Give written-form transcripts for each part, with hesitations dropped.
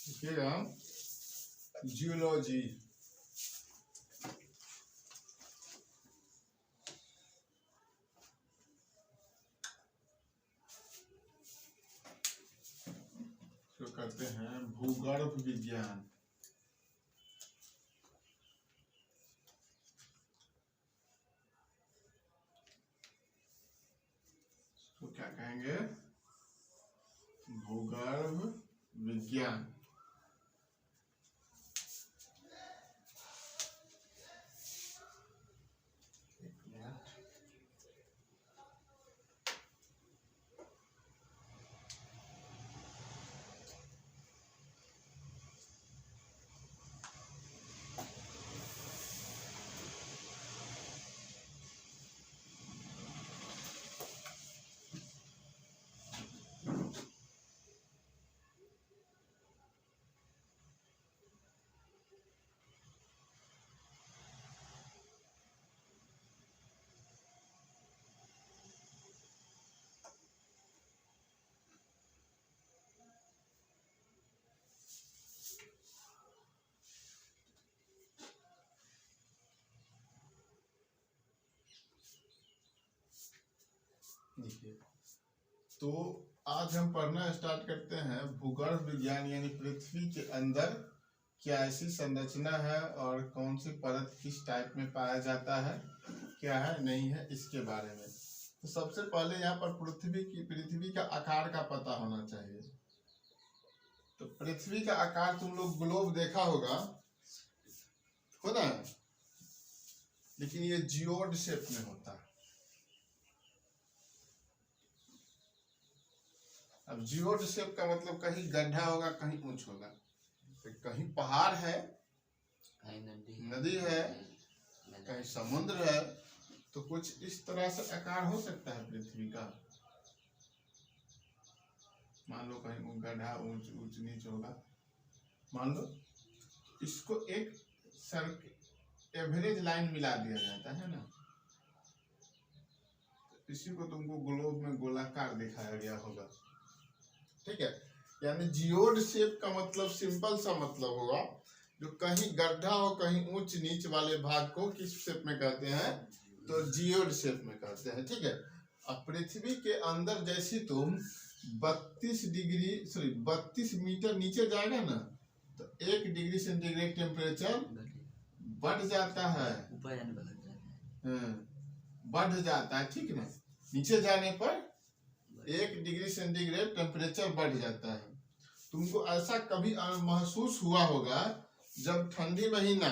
देखिएगा जियोलॉजी। तो कहते हैं भूगर्भ विज्ञान। तो क्या कहेंगे? भूगर्भ विज्ञान। देखिए, तो आज हम पढ़ना स्टार्ट करते हैं भूगर्भ विज्ञान, यानी पृथ्वी के अंदर क्या ऐसी संरचना है और कौन सी परत किस टाइप में पाया जाता है, क्या है नहीं है, इसके बारे में। तो सबसे पहले यहाँ पर पृथ्वी का आकार का पता होना चाहिए। तो पृथ्वी का आकार तुम लोग ग्लोब देखा होगा, हो ना, लेकिन ये जियोड शेप में होता है। अब जियोड शेप का मतलब कहीं गड्ढा होगा, कहीं ऊंच होगा, तो कहीं पहाड़ है, कहीं नदी है, कहीं समुद्र है। तो कुछ इस तरह से आकार हो सकता है पृथ्वी का। मान लो कहीं गड्ढा ऊंच ऊंच नीच होगा, मान लो इसको एक एवरेज लाइन मिला दिया जाता है ना, तो इसी को तुमको ग्लोब में गोलाकार दिखाया गया होगा। ठीक है, यानी जियोड शेप का मतलब सिंपल सा मतलब होगा, जो कहीं गड्ढा हो कहीं ऊंच नीच वाले भाग को किस शेप में कहते हैं? तो जियोड शेप में कहते हैं। ठीक है, अब पृथ्वी के अंदर जैसी तुम 32 मीटर नीचे जाएगा ना, तो 1 डिग्री सेंटीग्रेड टेम्परेचर बढ़ जाता है, बढ़ जाता है। ठीक ना, नीचे जाने पर 1 डिग्री सेंटीग्रेड टेम्परेचर बढ़ जाता है। तुमको ऐसा कभी महसूस हुआ होगा जब ठंडी महीना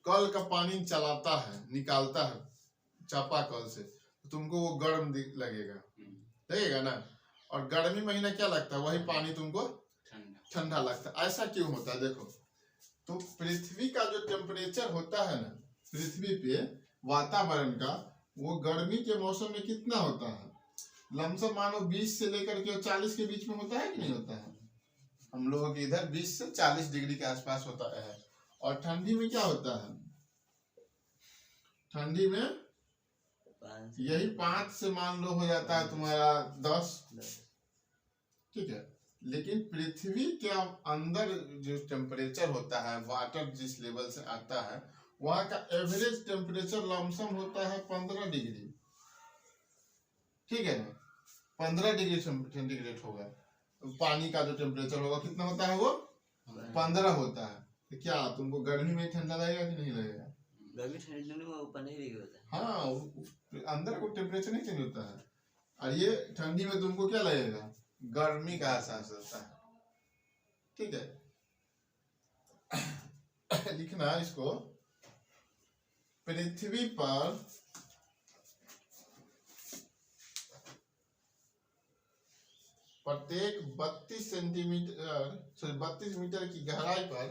कल का पानी चलाता है, निकालता है चापाकल से, तो तुमको वो गर्म लगेगा ना, और गर्मी महीना क्या लगता है? वही पानी तुमको ठंडा लगता है। ऐसा क्यों होता है? देखो, तो पृथ्वी का जो टेम्परेचर होता है ना, पृथ्वी पे वातावरण का, वो गर्मी के मौसम में कितना होता है? लमसम मानो 20 से लेकर के 40 के बीच में होता है कि नहीं होता है? हम लोगों के इधर 20 से 40 डिग्री के आसपास होता है। और ठंडी में क्या होता है? ठंडी में यही 5 से मान लो हो जाता है तुम्हारा 10। ठीक है, लेकिन पृथ्वी के अंदर जो टेम्परेचर होता है, वाटर जिस लेवल से आता है, वहां का एवरेज टेम्परेचर लमसम होता है 15 डिग्री। ठीक है ना, 15 डिग्री सेंटीग्रेड होगा। पानी का जो टेम्परेचर होगा कितना होता है? वो 15 होता है। तो क्या तुमको गर्मी में ठंडा लगेगा कि नहीं लगेगा? गर्मी ठंडी में ऊपर नहीं लगी होता है। हाँ, अंदर को टेम्परेचर नहीं चेंज होता है, और ये ठंडी में तुमको क्या लगेगा? गर्मी का एहसास होता है। ठीक है, लिखना इसको, पृथ्वी पर प्रत्येक 32 मीटर की गहराई पर,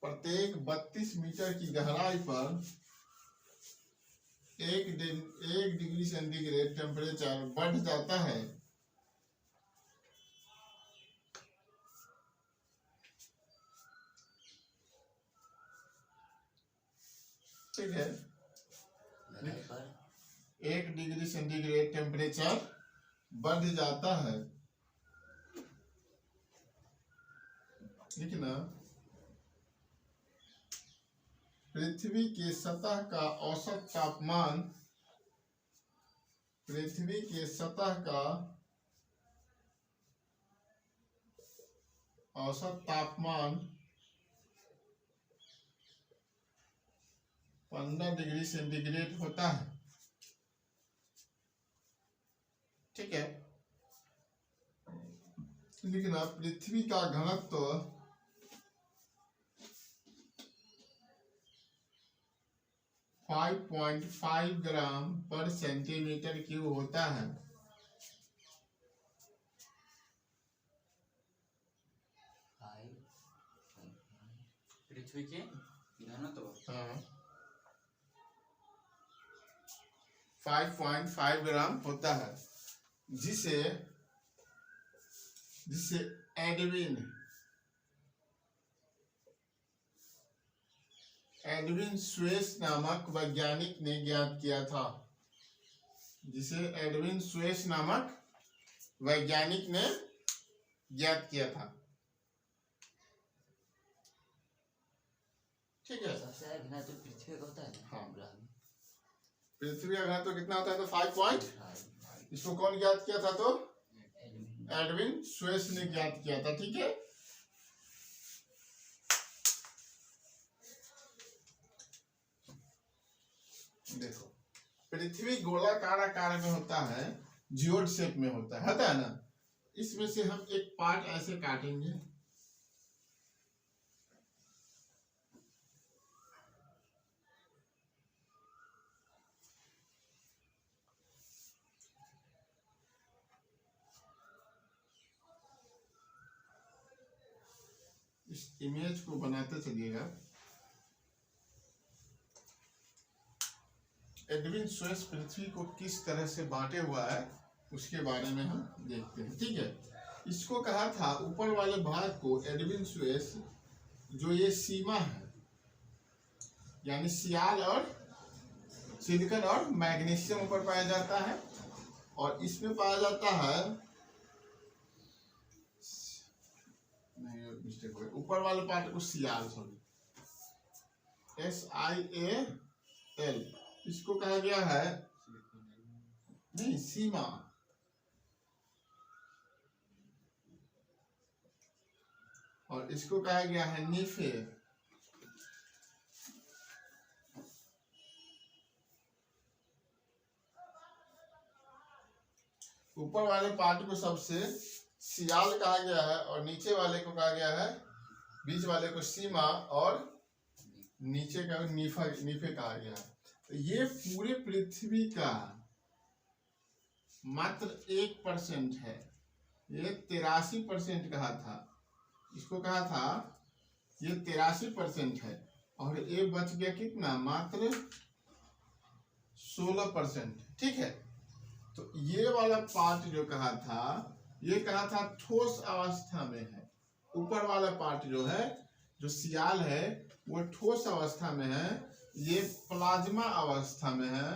प्रत्येक 32 मीटर की गहराई पर 1 डिग्री सेंटीग्रेड टेम्परेचर बढ़ जाता है। ठीक है, 1 डिग्री सेंटीग्रेड टेम्परेचर बढ़ जाता है। लिखना, पृथ्वी के सतह का औसत तापमान, पृथ्वी के सतह का औसत तापमान 15 डिग्री सेंटीग्रेड होता है। ठीक है, लिखना, पृथ्वी का घनत्व 5.5 ग्राम पर सेंटीमीटर क्यूब होता है। पृथ्वी के घनत्व, हाँ, 5.5 ग्राम होता है, जिसे एडविन स्वेस नामक वैज्ञानिक ने ज्ञात किया था। जिसे एडविन स्वेस नामक वैज्ञानिक ने ज्ञात किया था। ठीक है, सबसे ज्यादा घनत्व पृथ्वी का होता है ना। हाँ। ग्रह में पृथ्वी का घनत्व कितना होता है? तो 5. इसको कौन ज्ञात किया था? तो एडविन स्वेस ने ज्ञात किया था। ठीक है, देखो, पृथ्वी गोलाकार आकार में होता है, जियोड शेप में होता है ना। इसमें से हम एक पार्ट ऐसे काटेंगे, इस इमेज को बनाते चलिएगा। एडविन स्वेस पृथ्वी को किस तरह से बांटे हुआ है उसके बारे में हम देखते हैं। ठीक है, इसको कहा था, ऊपर वाले भाग को एडविन स्वेस, जो ये सीमा है, यानी सियाल और सिलिकॉन और मैग्नीशियम ऊपर पाया जाता है, और इसमें पाया जाता है, नहीं मिस्टेक हो गया, ऊपर वाले पार्ट को सियाल, सॉरी, SIAL, इसको कहा गया है, नहीं, सीमा, और इसको कहा गया है नीफे। ऊपर वाले पार्ट को सबसे सियाल कहा गया है, और नीचे वाले को कहा गया है, बीच वाले को सीमा, और नीचे का नीफे कहा गया है। तो ये पूरे पृथ्वी का मात्र 1% है। ये 83% कहा था, इसको कहा था ये 83% है, और ये बच गया कितना? मात्र 16%। ठीक है, तो ये वाला पार्ट जो कहा था, ये कहा था ठोस अवस्था में है। ऊपर वाला पार्ट जो है, जो सियाल है, वो ठोस अवस्था में है, ये प्लाज्मा अवस्था में है,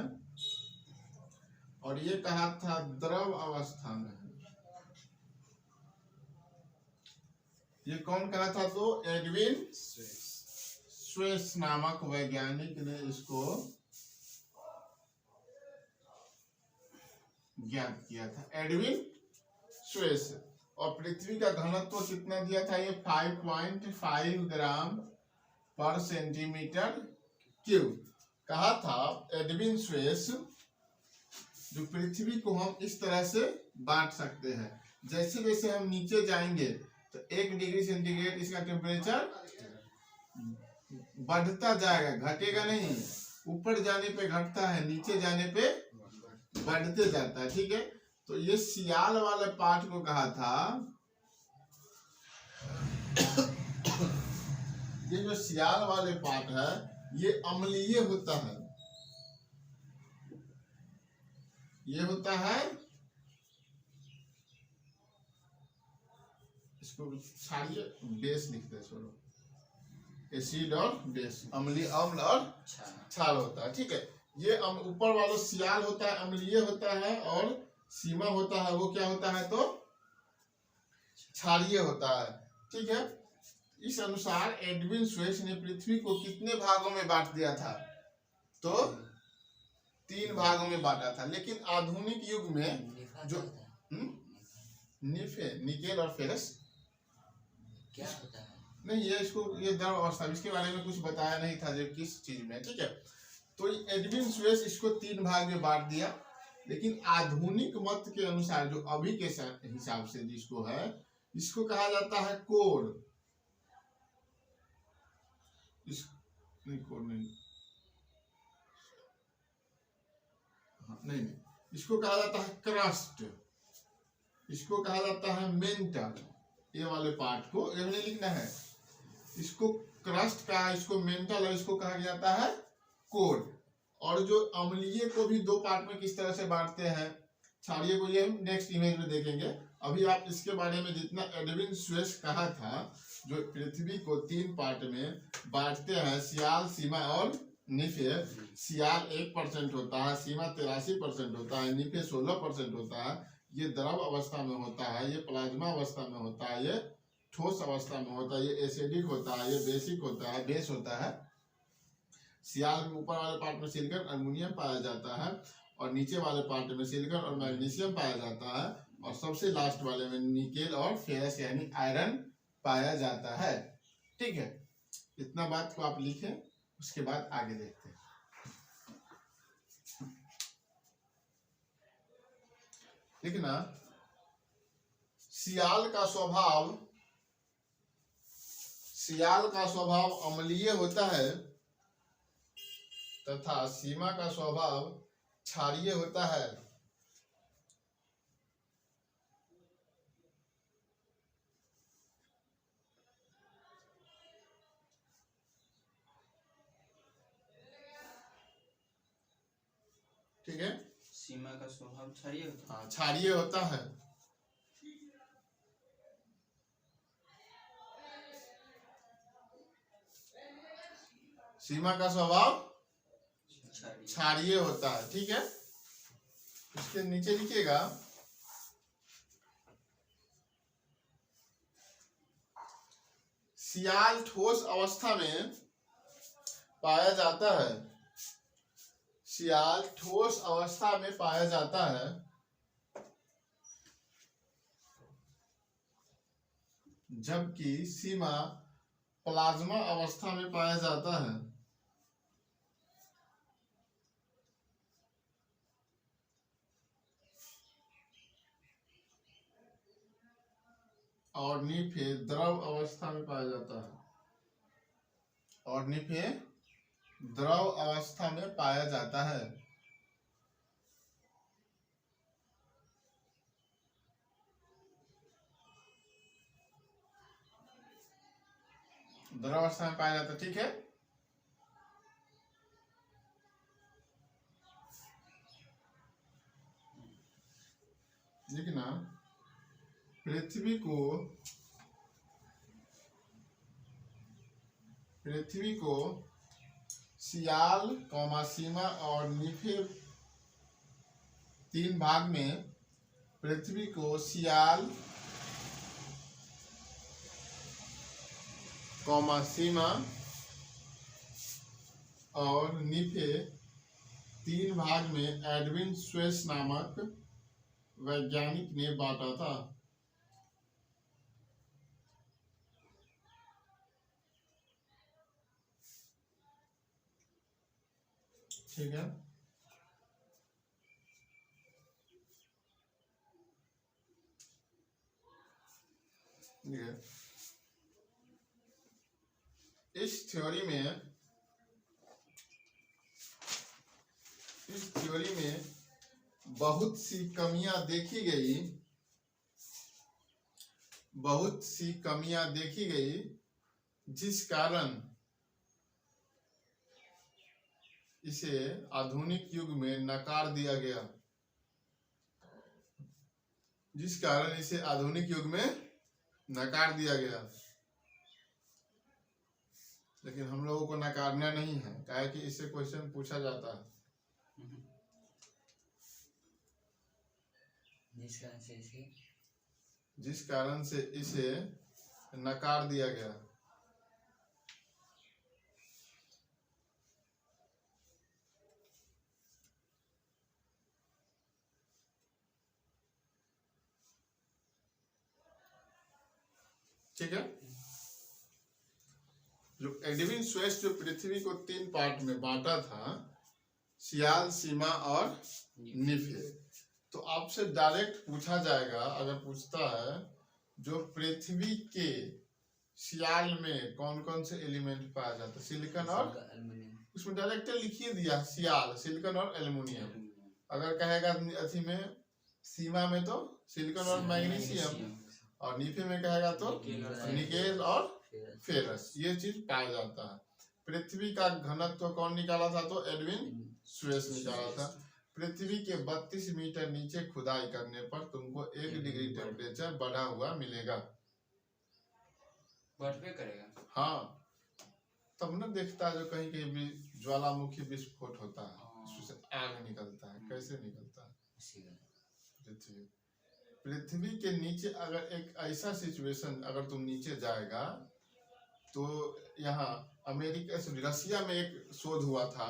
और ये कहा था द्रव अवस्था में है। ये कौन कहा था? तो एडविन स्वेस नामक वैज्ञानिक ने इसको ज्ञात किया था, एडविन स्वेस। और पृथ्वी का घनत्व कितना दिया था? ये 5.5 ग्राम पर सेंटीमीटर क्यूब कहा था एडविन स्वेस। जो पृथ्वी को हम इस तरह से बांट सकते हैं, जैसे जैसे हम नीचे जाएंगे तो 1 डिग्री सेंटीग्रेड इसका टेम्परेचर बढ़ता जाएगा, घटेगा नहीं। ऊपर जाने पे घटता है, नीचे जाने पे बढ़ते जाता है। ठीक है, तो ये सियाल वाले पार्ट को कहा था, ये जो सियाल वाले पार्ट है, ये अम्लीय होता है। ये होता है, इसको छाड़िए, बेस लिखते हैं, छोड़ो, एसिड और बेस, अम्लीय, अम्ल और क्षार होता है। ठीक है, ये ऊपर वाला सियाल होता है, अम्लीय होता है, और सीमा होता है, वो क्या होता है? तो क्षारीय होता है। ठीक है, इस अनुसार एडविन स्वेस ने पृथ्वी को कितने भागों में बांट दिया था? तो 3 भागों में बांटा था। लेकिन आधुनिक युग में निफा जो क्या होता है? निफे, निकेल और फेरस क्या होता है? नहीं, ये द्रव अवस्था, इसके बारे में कुछ बताया नहीं था जो किस चीज में। ठीक है, तो एडविन स्वेस इसको 3 भाग में बांट दिया। लेकिन आधुनिक मत के अनुसार जो अभी के हिसाब से जिसको है, इसको कहा जाता है कोर। कोर नहीं, नहीं, इसको कहा जाता है क्रस्ट, इसको कहा जाता है मेंटल। ये वाले पार्ट को ये नहीं लिखना है, इसको क्रस्ट कहा, इसको मेंटल और इसको कहा जाता है कोर। और जो अम्लीय को भी 2 पार्ट में किस तरह से बांटते हैं, क्षारीय को ये हम नेक्स्ट इमेज में देखेंगे। अभी आप इसके बारे में जितना एडविन स्वेस कहा था, जो पृथ्वी को 3 पार्ट में बांटते हैं, सियाल, सीमा और निफे। सियाल 1% होता है, सीमा 83% होता है, निफे 16% होता है। ये द्रव अवस्था में होता है, ये प्लाज्मा अवस्था में होता है, ये ठोस अवस्था में होता है, ये एसिडिक होता है, ये बेसिक होता है, बेस होता है। सियाल में ऊपर वाले पार्ट में सिलिकॉन अल्युमिनियम पाया जाता है, और नीचे वाले पार्ट में सिलिकॉन और मैग्नीशियम पाया जाता है, और सबसे लास्ट वाले में निकेल और फेरस यानी आयरन पाया जाता है। ठीक है, इतना बात को आप लिखें, उसके बाद आगे देखते हैं। लिखना, सियाल का स्वभाव अम्लीय होता है तथा सीमा का स्वभाव क्षारीय होता है। ठीक है, सीमा का स्वभाव क्षारीय होता है। हाँ, क्षारीय होता है। सीमा का स्वभाव क्षारीय होता है। ठीक है, इसके नीचे लिखिएगा, सियाल ठोस अवस्था में पाया जाता है। सियाल ठोस अवस्था में पाया जाता है, जबकि सीमा प्लाज्मा अवस्था में पाया जाता है। और निफे द्रव अवस्था में पाया जाता है, और निफे द्रव अवस्था में पाया जाता है। द्रव अवस्था में पाया जाता है। ठीक है, लिखना, पृथ्वी को सियाल, सीमा और निफे 3 भाग में पृथ्वी को सियाल, सीमा और निफे 3 भाग में एडविन स्वेस नामक वैज्ञानिक ने बांटा था। ठीक है, इस थ्योरी में बहुत सी कमियां देखी गई, जिस कारण इसे आधुनिक युग में नकार दिया गया। लेकिन हम लोगों को नकारना नहीं है, क्या है कि इससे क्वेश्चन पूछा जाता है। जिस कारण से इसे नकार दिया गया। ठीक है। जो एडविन स्वेस्ट जो पृथ्वी को 3 पार्ट में बांटा था, सियाल, सीमा और निफे, तो आपसे डायरेक्ट पूछा जाएगा, अगर पूछता है जो पृथ्वी के सियाल में कौन कौन से एलिमेंट पाया जाता है, सिलिकॉन और, उसमें डायरेक्ट लिखिए दिया सियाल, सिलिकॉन और एल्युमिनियम। अगर कहेगा अथी में सीमा में तो सिलिकॉन और मैग्नीशियम, और निफे में कहेगा तो निकेल और फेरस, ये चीज पाया जाता है। पृथ्वी का घनत्व कौन निकाला था, तो एडविन स्वेस निकाला था। पृथ्वी के 32 मीटर नीचे खुदाई करने पर तुमको 1 डिग्री टेम्परेचर बढ़ा हुआ मिलेगा। बढ़वे करेगा। हाँ, तब न देखता है जो कहीं कहीं भी ज्वालामुखी विस्फोट होता है, उससे आग निकलता है, कैसे निकलता है। पृथ्वी के नीचे अगर एक ऐसा सिचुएशन, अगर तुम नीचे जाएगा तो यहाँ अमेरिका से रसिया में एक शोध हुआ था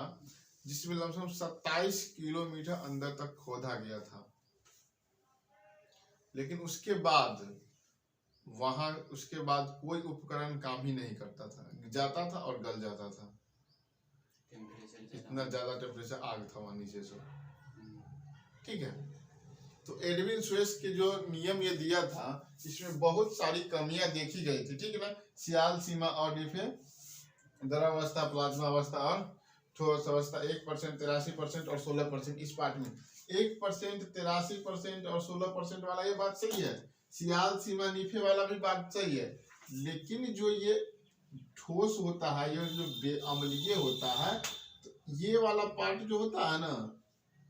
जिसमें लमसम 27 किलोमीटर अंदर तक खोदा गया था, लेकिन उसके बाद कोई उपकरण काम ही नहीं करता था, जाता था और गल जाता था, इतना ज्यादा टेम्परेचर आग था वहां नीचे से। ठीक है, तो एडविन स्वेस के जो नियम ये दिया था, इसमें बहुत सारी कमियां देखी गई थी। ठीक है ना, सियाल, सीमा और निफे, द्रवावस्था, प्लाज्मा अवस्था और ठोस अवस्था 1%, 83% और 16%। इस पार्ट में 1%, 83% और 16% वाला ये बात सही है, सियाल, सीमा, निफे वाला भी बात सही है, लेकिन जो ये ठोस होता है, ये जो अम्लीय होता है, तो ये वाला पार्ट जो होता है ना,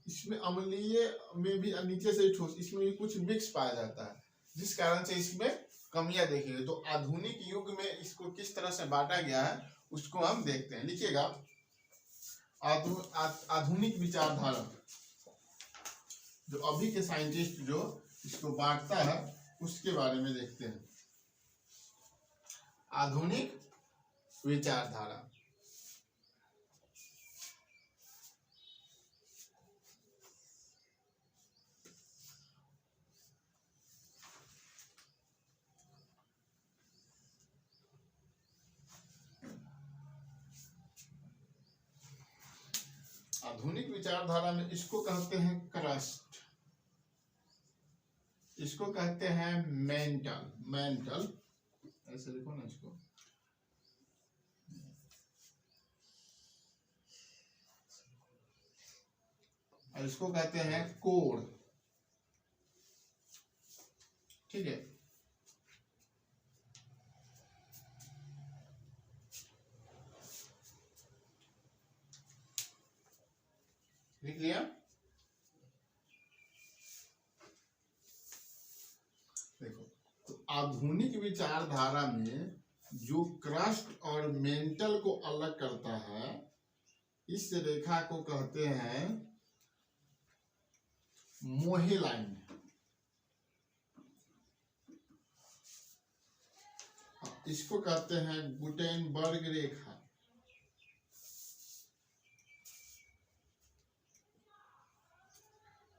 इसमें अम्लीय में भी नीचे से ठोस, इसमें भी कुछ मिक्स पाया जाता है, जिस कारण से इसमें कमियां देखी गई। तो आधुनिक युग में इसको किस तरह से बांटा गया है उसको हम देखते हैं। लिखिएगा, आधुनिक विचारधारा, जो अभी के साइंटिस्ट जो इसको बांटता है उसके बारे में देखते हैं। आधुनिक विचारधारा, आधुनिक विचारधारा में इसको कहते हैं क्रस्ट, इसको कहते हैं मेंटल, ऐसे लिखो ना इसको, और इसको कहते हैं कोर। ठीक है, लिख लिया। देखो, तो आधुनिक विचारधारा में जो क्रस्ट और मेंटल को अलग करता है, इस रेखा को कहते हैं मोहे लाइन, इसको कहते हैं गुटेनबर्ग रेखा,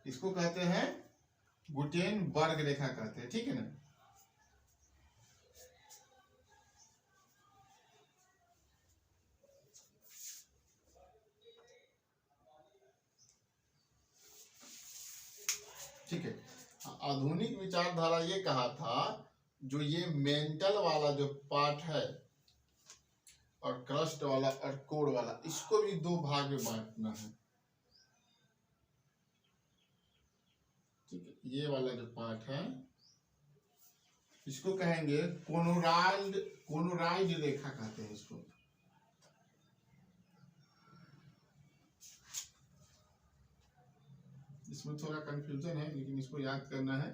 इसको कहते हैं गुटेनबर्ग रेखा कहते हैं। ठीक है ना, ठीक है। आधुनिक विचारधारा ये कहा था, जो ये मेंटल वाला जो पार्ट है और क्रस्ट वाला और कोर वाला, इसको भी 2 भाग में बांटना है। ठीक है, ये वाला जो पार्ट है इसको कहेंगे कोनोराइड रेखा कहते हैं इसको। इसमें थोड़ा कंफ्यूजन है, लेकिन इसको याद करना है।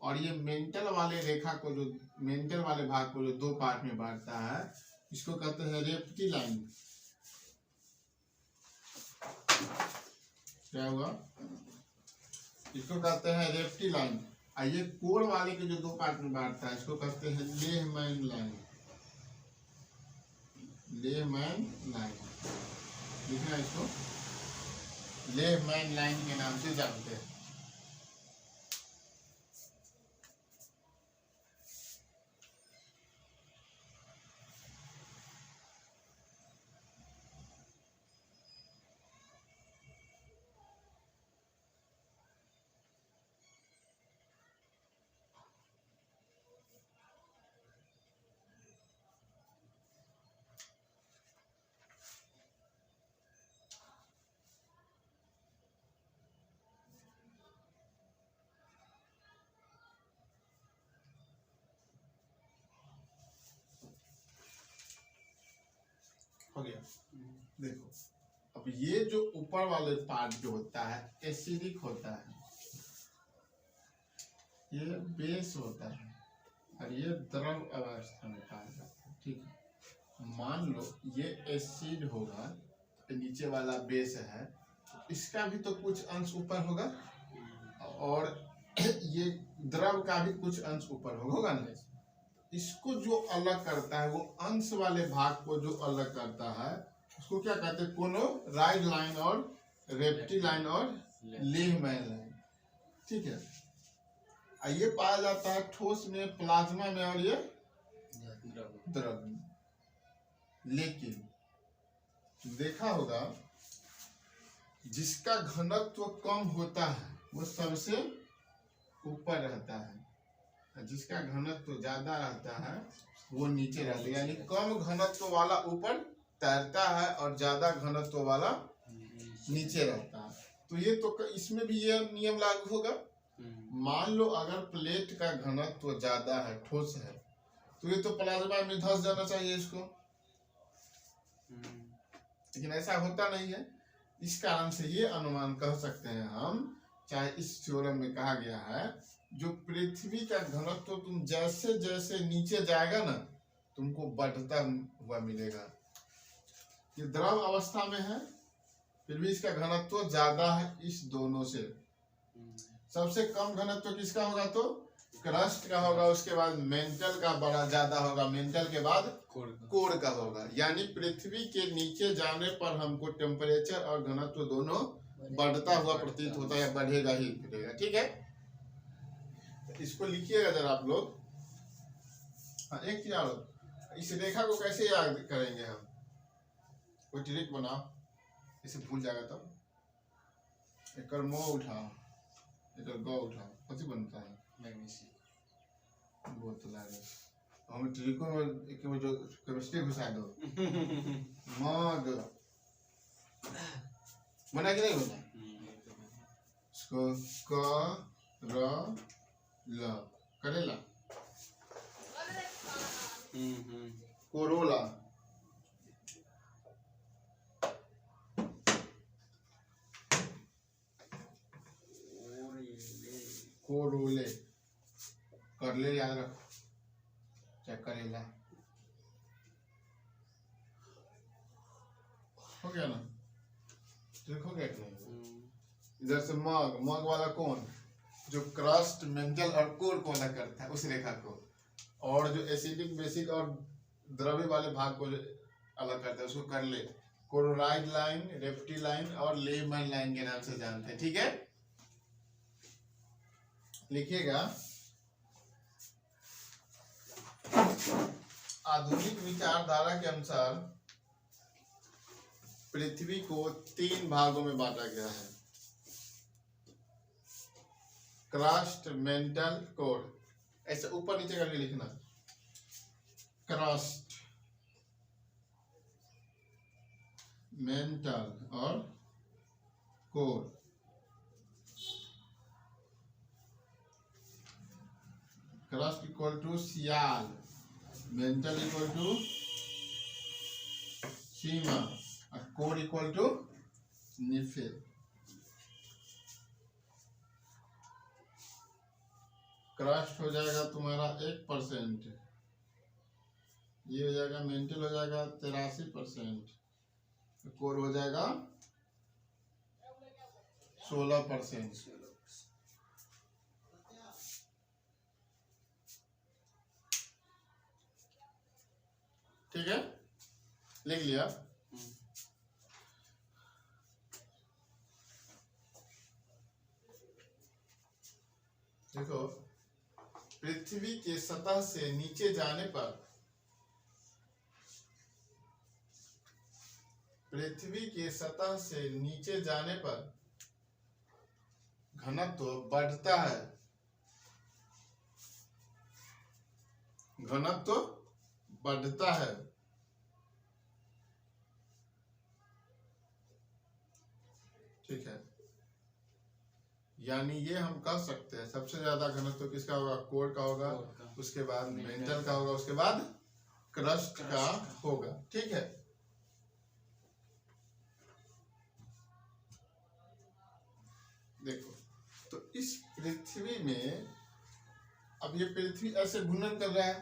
और ये मेंटल वाले रेखा को, जो मेंटल वाले भाग को जो 2 पार्ट में बांटता है, इसको कहते हैं रेप्टिलाइन। क्या हुआ, इसको कहते हैं रेप्टिलाइन। और ये कोर वाले के जो 2 पार्ट में बांटता है, इसको कहते हैं लेहमैन लाइन। लेहमैन लाइन लिखना, इसको लेहमैन लाइन के नाम से जानते हैं। हो गया। देखो अब ये जो ऊपर वाले पार्ट जो होता है एसिडिक होता है, ये बेस होता है और ये द्रव अवस्था में पाया जाता है। ठीक है, मान लो ये एसिड होगा तो नीचे वाला बेस है, इसका भी तो कुछ अंश ऊपर होगा और ये द्रव का भी कुछ अंश ऊपर होगा ना। इसको जो अलग करता है, वो अंश वाले भाग को जो अलग करता है उसको क्या कहते हैं? कोलोराइड लाइन और रेप्टी लाइन और लीहमैन लाइन। ठीक है, ये पाया जाता है ठोस में, प्लाज्मा में और ये द्रव में। लेकिन देखा होगा जिसका घनत्व कम होता है वो सबसे ऊपर रहता है, जिसका घनत्व ज्यादा रहता है वो नीचे रहता है। यानी कम घनत्व वाला ऊपर तैरता है और ज्यादा घनत्व वाला नीचे रहता है। तो ये तो इसमें भी ये नियम लागू होगा। मान लो अगर प्लेट का घनत्व ज्यादा है, ठोस है, तो ये तो प्लाज्मा में धंस जाना चाहिए इसको, लेकिन ऐसा होता नहीं है। इस कारण से ये अनुमान कह सकते हैं हम, चाहे इस थ्योरम में कहा गया है, जो पृथ्वी का घनत्व तुम जैसे जैसे नीचे जाएगा ना, तुमको बढ़ता हुआ मिलेगा। ये द्रव अवस्था में है, फिर भी इसका घनत्व ज्यादा है इस दोनों से। सबसे कम घनत्व किसका होगा? तो क्रस्ट का होगा, उसके बाद मेंटल का बड़ा ज्यादा होगा, मेंटल के बाद कोर का होगा। यानी पृथ्वी के नीचे जाने पर हमको टेम्परेचर और घनत्व दोनों बढ़ता हुआ प्रतीत होता है, बढ़ेगा ही बढ़ेगा। ठीक है, इसको लिखिएगा जरा आप लोग। हाँ, एक चीज और, इस रेखा को कैसे याद करेंगे हम? कोई ट्रिक बनाओ, इसे भूल जाएगा तब। एक मो उठाओ, एक गौ उठाओ, कथी बनता है? बोतल आ गया। हम ट्रिको में जो केमिस्ट्री घुसा दो। मग बना कि नहीं बना? इसको क र ल करेला, कोरोला, कोरोले, करले याद रखो, चाहे करेला। हो गया ना? ठीक हो गया कि नहीं? इधर से मग, मग वाला कौन? जो क्रस्ट, मेंटल और कोर को अलग करता है, उस रेखा को। और जो एसिडिक, बेसिक और द्रव्य वाले भाग को अलग करता है उसको करले, कोलोराइड लाइन, रेप्टी लाइन और लीहमैन लाइन के नाम से जानते हैं। ठीक है, लिखिएगा। आधुनिक विचारधारा के अनुसार पृथ्वी को 3 भागों में बांटा गया है, क्रस्ट, मेंटल, कोर। ऐसे ऊपर नीचे करके लिखना, क्रस्ट, मेंटल और core. Crust equal to sial, mantle equal to sima और core equal to nife. Crust हो जाएगा तुम्हारा 1%, ये हो जाएगा मेंटल हो जाएगा 83%, कोर हो जाएगा 16%। ठीक है, लिख लिया। देखो, पृथ्वी के सतह से नीचे जाने पर, पृथ्वी के सतह से नीचे जाने पर घनत्व बढ़ता है, घनत्व बढ़ता है। ठीक है, यानी ये हम कह सकते हैं सबसे ज्यादा घनत्व किसका होगा? कोर का होगा, उसके बाद मेंटल का होगा, उसके बाद क्रस्ट का होगा। ठीक है, देखो, तो इस पृथ्वी में अब ये पृथ्वी ऐसे घूर्णन कर रहा है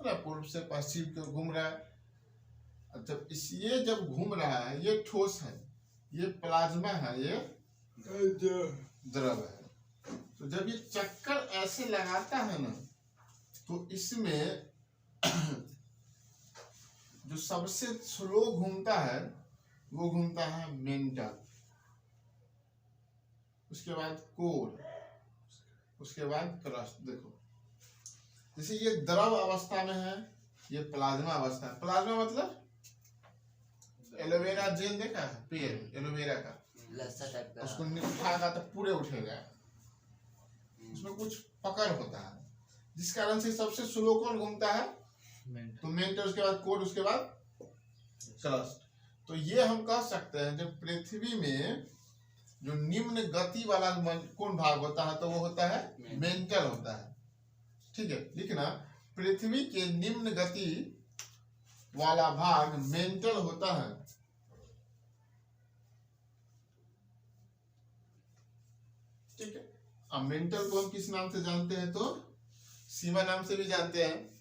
ना, पूर्व से पश्चिम की ओर घूम रहा है। जब ये जब घूम रहा है, ये ठोस है, ये प्लाज्मा है, ये द्रव है। तो जब ये चक्कर ऐसे लगाता है ना, तो इसमें जो सबसे स्लो घूमता है वो घूमता है मेंटल, उसके बाद कोर, उसके बाद क्रस्ट। देखो, जैसे ये द्रव अवस्था में है, ये प्लाज्मा अवस्था है। प्लाज्मा मतलब एलोवेरा जेल देखा है, पेड़ एलोवेरा का, लस्सा टाइप का। उसको उठाएगा तो पूरे उठेगा, उसमें कुछ पकड़ होता है, जिस कारण से सबसे स्लो कौन घूमता है, तो मेंटल, उसके बाद कोर, उसके बाद क्रस्ट। तो ये हम कह सकते हैं जब पृथ्वी में जो निम्न गति वाला कौन भाग होता है, तो वो होता है मेंटल होता है। ठीक है, लिखना, पृथ्वी के निम्न गति वाला भाग मेंटल होता है। ठीक है, अब मेंटल को हम किस नाम से जानते हैं, तो सीमा नाम से भी जानते हैं।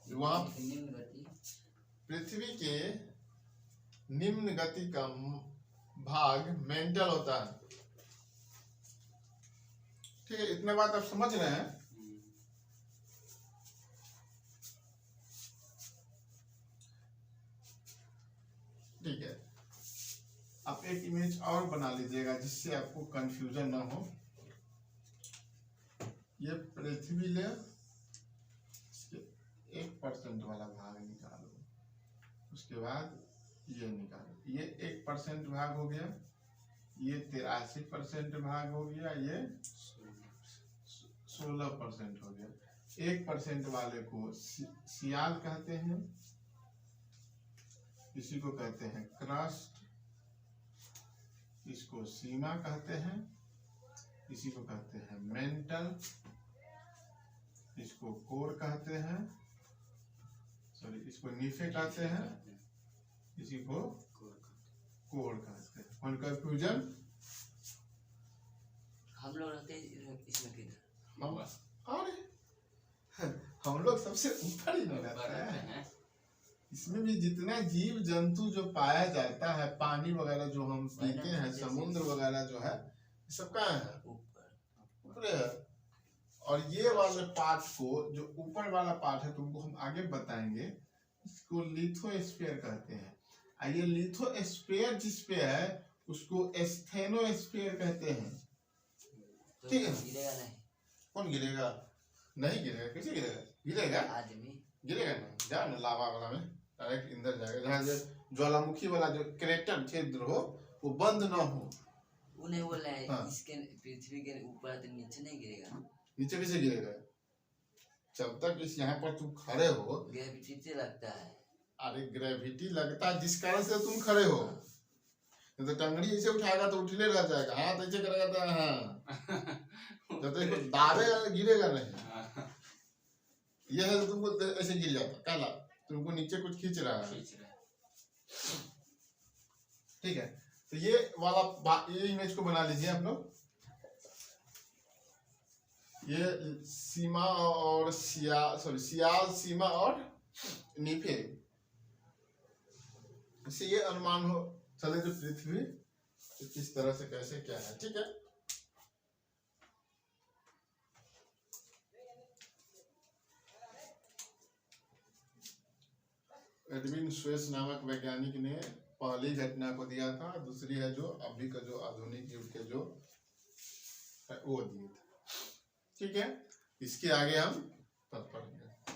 वहां पृथ्वी के निम्न गति का भाग मेंटल होता है। ठीक है, इतना बात आप समझ रहे हैं। ठीक है, आप एक इमेज और बना लीजिएगा जिससे आपको कंफ्यूजन ना हो। ये पृथ्वी ले, इसके 1% वाला भाग निकालो, उसके बाद ये निकालो। ये 1% भाग हो गया, ये 83% भाग हो गया, ये 16% हो गया। 1% वाले को सियाल कहते हैं, इसी को कहते हैं क्रस्ट, इसको सीमा कहते हैं, इसी को कहते हैं मेंटल, इसको कोर कहते हैं, सॉरी इसको नीफे कहते हैं, इसी को कोर कहते हैं। कौन कंफ्यूजन? हम लोग रहते हैं इसमें किधर? हम लोग सबसे ऊपर ही नहीं रहते हैं। इसमें भी जितना जीव जंतु जो पाया जाता है, पानी वगैरह जो हम पीते हैं, समुद्र वगैरह जो है, सब कहाँ है? ऊपर है। और ये वाले पार्ट को, जो ऊपर वाला पार्ट है, तुमको हम आगे बताएंगे, इसको लिथोस्फीयर कहते हैं। ये लिथोस्फीयर जिस पे है उसको स्टेनोस्फीयर कहते हैं। ठीक है, गिरेगा नहीं? कौन गिरेगा? नहीं गिरेगा, कैसे गिरेगा? गिरेगा, आदमी गिरेगा नहीं। जाओ ना लावा वाला में डायरेक्ट अंदर जाएगा, जहाँ जो ज्वालामुखी वाला जो क्रेटर क्षेत्र हो वो बंद ना हो। उन्हें बोला है हाँ। इसके पृथ्वी के ऊपर तो नीचे नहीं गिरेगा। नीचे कैसे गिरेगा? जब तक इस यहाँ पर तुम खड़े हो, ग्रेविटी से लगता है। अरे ग्रेविटी लगता है जिस कारण से तुम खड़े हो। तो टंगड़ी ऐसे उठाएगा तो उठले रह जाएगा, हाथ ऐसे करेगा तो हाँ, जब तक दाबेगा गिरेगा नहीं। यह है तो तुमको ऐसे गिर जाता, काला तुमको नीचे कुछ खींच रहा है। ठीक है, तो ये वाला ये इमेज को बना लीजिए आप लोग। ये सीमा और सियाल, सीमा और नीफे, इससे ये अनुमान हो चले जो पृथ्वी किस तरह से कैसे क्या है। ठीक है, एडविन स्वेस नामक वैज्ञानिक ने पहली घटना को दिया था, दूसरी है जो अभी का जो आधुनिक युग के जो वो दिए थे। ठीक है, इसके आगे हम तत्पर हैं।